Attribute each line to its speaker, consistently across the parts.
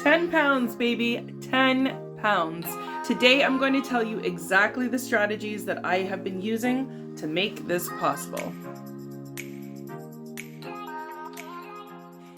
Speaker 1: 10 pounds, baby, 10 pounds. Today I'm going to tell you exactly the strategies that I have been using to make this possible.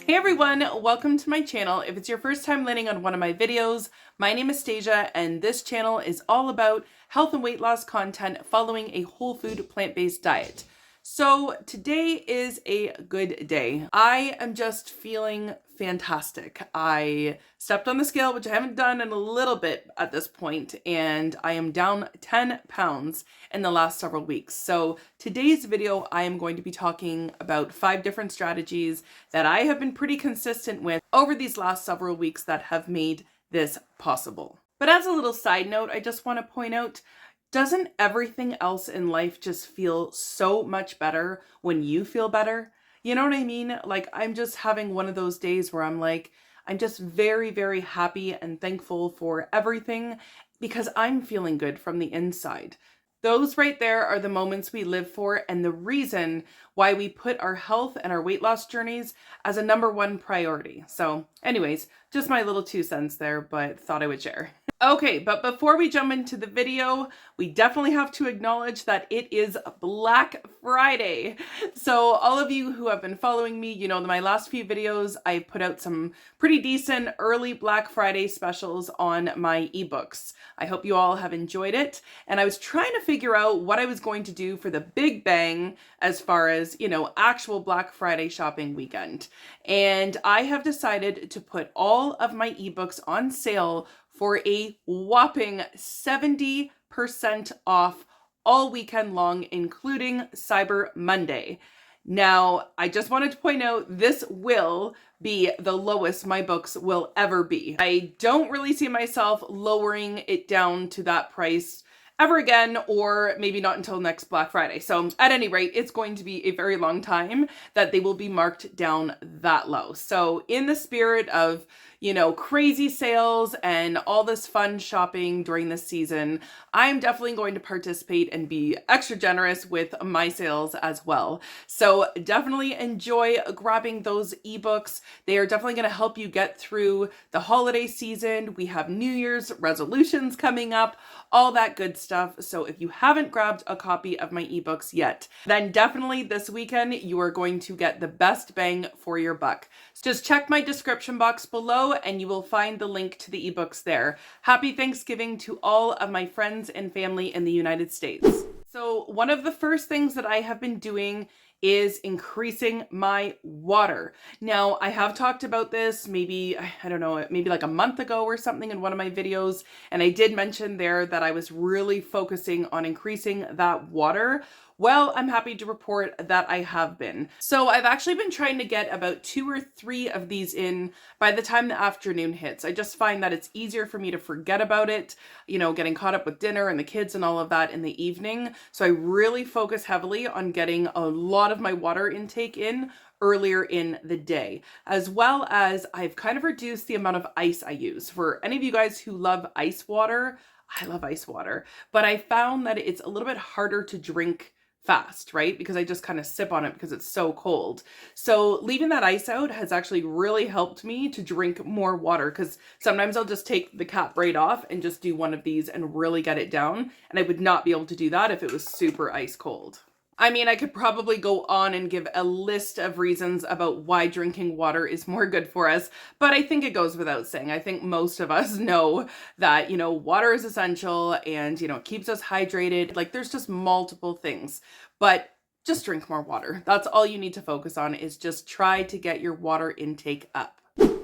Speaker 1: Hey everyone, welcome to my channel. If it's your first time landing on one of my videos, my name is Stasia and this channel is all about health and weight loss content following a whole food plant-based diet. So today is a good day. I am just feeling fantastic. I stepped on the scale, which I haven't done in a little bit at this point, and I am down 10 pounds in the last several weeks. So today's video, I am going to be talking about 5 different strategies that I have been pretty consistent with over these last several weeks that have made this possible. But as a little side note, I just want to point out, doesn't everything else in life just feel so much better when you feel better? You know what I mean? Like, I'm just having one of those days where I'm just very, very happy and thankful for everything because I'm feeling good from the inside. Those right there are the moments we live for and the reason why we put our health and our weight loss journeys as a #1 priority. So anyways, just my little 2 cents there, but thought I would share. Okay, but before we jump into the video, we definitely have to acknowledge that it is Black Friday. So all of you who have been following me, you know, my last few videos, I put out some pretty decent early Black Friday specials on my ebooks. I hope you all have enjoyed it. And I was trying to figure out what I was going to do for the big bang as far as, you know, actual Black Friday shopping weekend. And I have decided to put all of my ebooks on sale for a whopping 70% off all weekend long, including Cyber Monday. Now, I just wanted to point out this will be the lowest my books will ever be. I don't really see myself lowering it down to that price ever again, or maybe not until next Black Friday. So at any rate, it's going to be a very long time that they will be marked down that low. So in the spirit of, you know, crazy sales and all this fun shopping during this season, I'm definitely going to participate and be extra generous with my sales as well. So definitely enjoy grabbing those ebooks. They are definitely going to help you get through the holiday season. We have New Year's resolutions coming up, all that good stuff. So if you haven't grabbed a copy of my ebooks yet, then definitely this weekend you are going to get the best bang for your buck. So just check my description box below and you will find the link to the ebooks there. Happy Thanksgiving to all of my friends and family in the United States. So one of the first things that I have been doing is increasing my water. Now, I have talked about this maybe, I don't know, maybe like a month ago or something in one of my videos, and I did mention there that I was really focusing on increasing that water. Well, I'm happy to report that I have been. So I've actually been trying to get about 2 or 3 of these in by the time the afternoon hits. I just find that it's easier for me to forget about it, you know, getting caught up with dinner and the kids and all of that in the evening. So I really focus heavily on getting a lot of my water intake in earlier in the day, as well as I've kind of reduced the amount of ice I use. For any of you guys who love ice water, I love ice water, but I found that it's a little bit harder to drink fast, right? Because I just kind of sip on it because it's so cold. So leaving that ice out has actually really helped me to drink more water, because sometimes I'll just take the cap right off and just do one of these and really get it down. And I would not be able to do that if it was super ice cold. I mean, I could probably go on and give a list of reasons about why drinking water is more good for us, but I think it goes without saying. I think most of us know that, you know, water is essential and, you know, it keeps us hydrated. Like, there's just multiple things, but just drink more water. That's all you need to focus on, is just try to get your water intake up.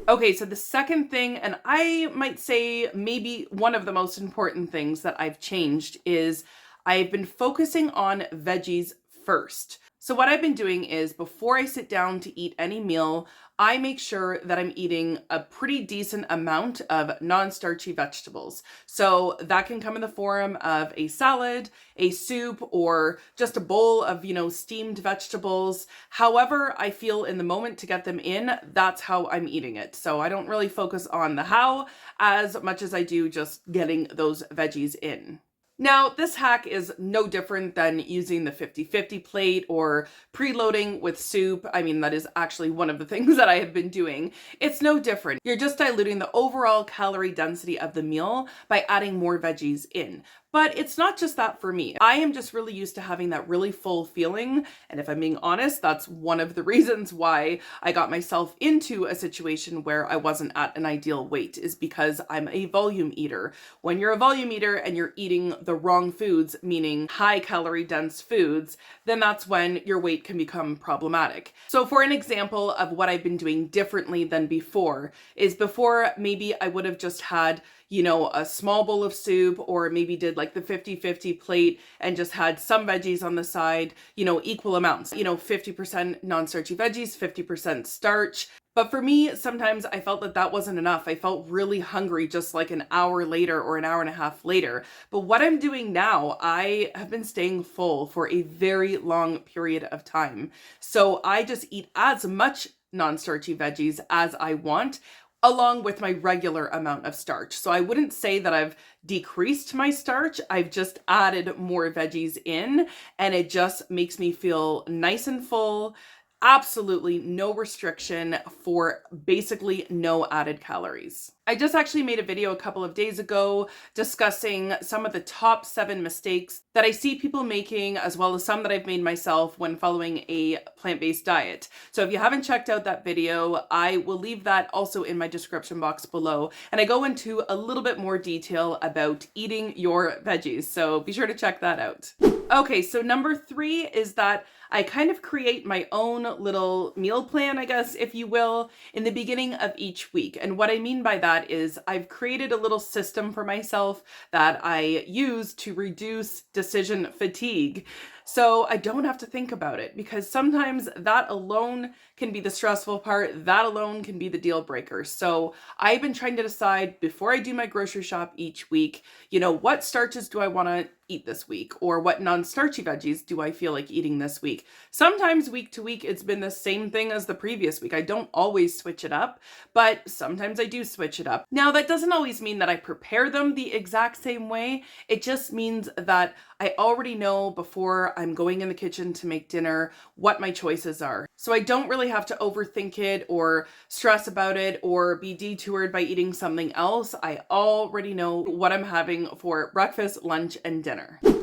Speaker 1: Okay, so the second thing, and I might say maybe one of the most important things that I've changed, is I've been focusing on veggies first. So what I've been doing is, before I sit down to eat any meal, I make sure that I'm eating a pretty decent amount of non-starchy vegetables. So that can come in the form of a salad, a soup, or just a bowl of, you know, steamed vegetables. However I feel in the moment to get them in, that's how I'm eating it. So I don't really focus on the how as much as I do just getting those veggies in. Now, this hack is no different than using the 50-50 plate or preloading with soup. I mean, that is actually one of the things that I have been doing. It's no different. You're just diluting the overall calorie density of the meal by adding more veggies in. But it's not just that for me. I am just really used to having that really full feeling. And if I'm being honest, that's one of the reasons why I got myself into a situation where I wasn't at an ideal weight, is because I'm a volume eater. When you're a volume eater and you're eating the wrong foods, meaning high calorie dense foods, then that's when your weight can become problematic. So for an example of what I've been doing differently than before is before maybe I would have just had a small bowl of soup, or maybe did like the 50-50 plate and just had some veggies on the side, equal amounts, 50% non-starchy veggies, 50% starch. But for me, sometimes I felt that that wasn't enough. I felt really hungry just like an hour later or an hour and a half later. But what I'm doing now, I have been staying full for a very long period of time. So I just eat as much non-starchy veggies as I want, along with my regular amount of starch. So I wouldn't say that I've decreased my starch. I've just added more veggies in, and it just makes me feel nice and full. Absolutely no restriction for basically no added calories. I just actually made a video a couple of days ago discussing some of the top 7 mistakes that I see people making, as well as some that I've made myself when following a plant-based diet. So if you haven't checked out that video, I will leave that also in my description box below. And I go into a little bit more detail about eating your veggies. So be sure to check that out. Okay, so number 3 is that I kind of create my own little meal plan, I guess, if you will, in the beginning of each week. And what I mean by that is I've created a little system for myself that I use to reduce decision fatigue. So I don't have to think about it, because sometimes that alone can be the stressful part. That alone can be the deal breaker. So I've been trying to decide before I do my grocery shop each week, what starches do I want to eat this week, or what non-starchy veggies do I feel like eating this week. Sometimes week to week it's been the same thing as the previous week. I don't always switch it up, but sometimes I do switch it up. Now, that doesn't always mean that I prepare them the exact same way. It just means that I already know before I'm going in the kitchen to make dinner what my choices are. So I don't really have to overthink it or stress about it or be detoured by eating something else. I already know what I'm having for breakfast, lunch, and dinner.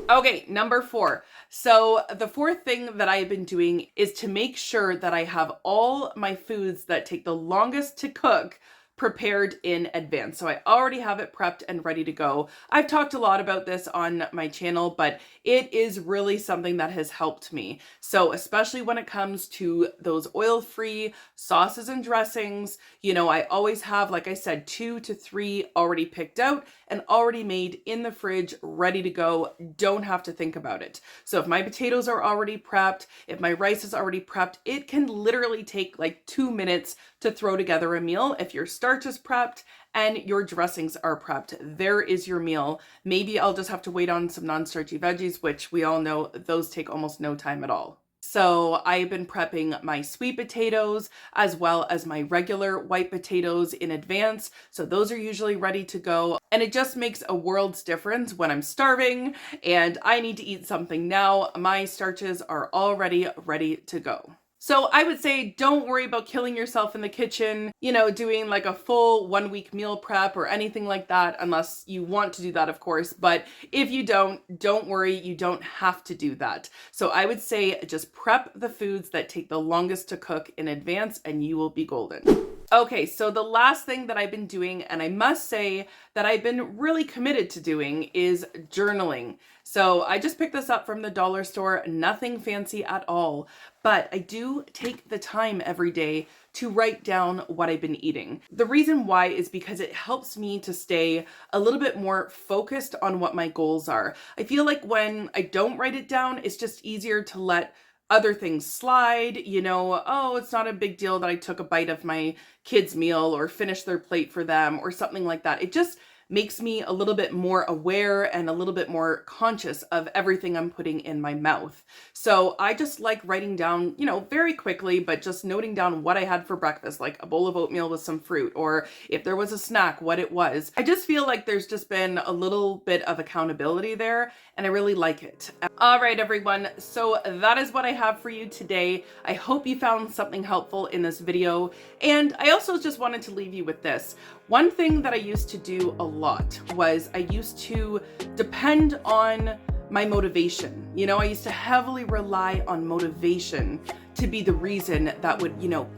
Speaker 1: Okay, number 4. So the 4th thing that I've been doing is to make sure that I have all my foods that take the longest to cook prepared in advance. So I already have it prepped and ready to go. I've talked a lot about this on my channel, but it is really something that has helped me. So especially when it comes to those oil-free sauces and dressings, I always have, like I said, 2 to 3 already picked out and already made in the fridge, ready to go. Don't have to think about it. So if my potatoes are already prepped, if my rice is already prepped, it can literally take like 2 minutes to throw together a meal. If your starch is prepped and your dressings are prepped, there is your meal. Maybe I'll just have to wait on some non-starchy veggies, which we all know those take almost no time at all. So I've been prepping my sweet potatoes as well as my regular white potatoes in advance. So those are usually ready to go. And it just makes a world's difference when I'm starving and I need to eat something now. My starches are already ready to go. So I would say don't worry about killing yourself in the kitchen, doing like a full 1-week meal prep or anything like that, unless you want to do that, of course. But if you don't worry, you don't have to do that. So I would say just prep the foods that take the longest to cook in advance and you will be golden. Okay, so the last thing that I've been doing, and I must say that I've been really committed to doing, is journaling. So I just picked this up from the dollar store, nothing fancy at all, but I do take the time every day to write down what I've been eating. The reason why is because it helps me to stay a little bit more focused on what my goals are. I feel like when I don't write it down, it's just easier to let other things slide, oh, it's not a big deal that I took a bite of my kid's meal or finished their plate for them or something like that. It just makes me a little bit more aware and a little bit more conscious of everything I'm putting in my mouth. So I just like writing down, very quickly, but just noting down what I had for breakfast, like a bowl of oatmeal with some fruit, or if there was a snack, what it was. I just feel like there's just been a little bit of accountability there, and I really like it. All right, everyone. So that is what I have for you today. I hope you found something helpful in this video. And I also just wanted to leave you with this. One thing that I used to do a lot was I used to depend on my motivation. I used to heavily rely on motivation to be the reason that would,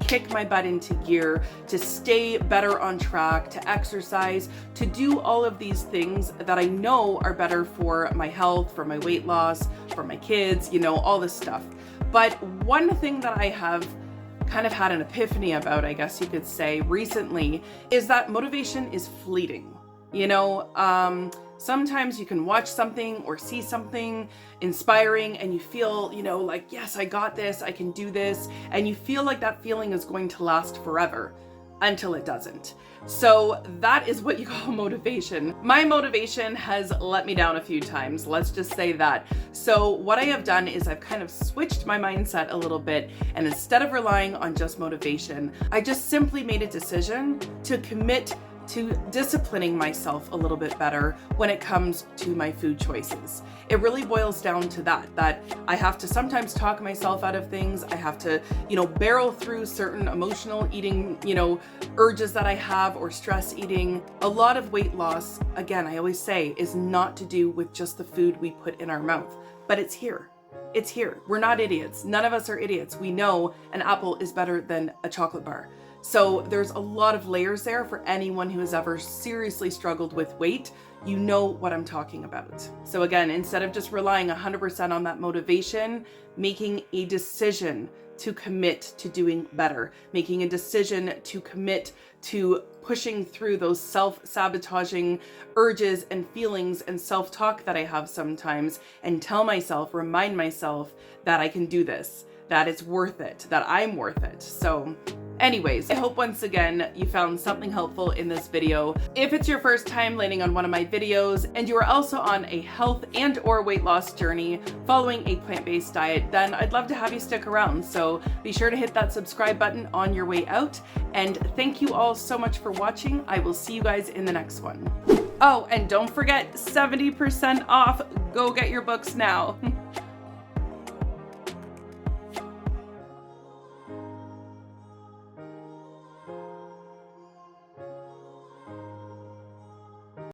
Speaker 1: kick my butt into gear, to stay better on track, to exercise, to do all of these things that I know are better for my health, for my weight loss, for my kids, all this stuff. But one thing that I have kind of had an epiphany about, I guess you could say, recently, is that motivation is fleeting. Sometimes you can watch something or see something inspiring and you feel, like, yes, I got this, I can do this. And you feel like that feeling is going to last forever until it doesn't. So that is what you call motivation. My motivation has let me down a few times, let's just say that. So what I have done is I've kind of switched my mindset a little bit, and instead of relying on just motivation, I just simply made a decision to commit to disciplining myself a little bit better when it comes to my food choices. It really boils down to that I have to sometimes talk myself out of things. I have to, barrel through certain emotional eating, urges that I have, or stress eating. A lot of weight loss, again, I always say, is not to do with just the food we put in our mouth, but it's here. It's here. We're not idiots. None of us are idiots. We know an apple is better than a chocolate bar. So there's a lot of layers there for anyone who has ever seriously struggled with weight. You know what I'm talking about. So again, instead of just relying 100% on that motivation, making a decision to commit to doing better, making a decision to commit to pushing through those self-sabotaging urges and feelings and self-talk that I have sometimes, and remind myself that I can do this, that it's worth it, that I'm worth it. So anyways, I hope once again you found something helpful in this video. If it's your first time landing on one of my videos and you are also on a health and or weight loss journey following a plant-based diet, then I'd love to have you stick around. So be sure to hit that subscribe button on your way out. And thank you all so much for watching. I will see you guys in the next one. Oh, and don't forget 70% off. Go get your books now.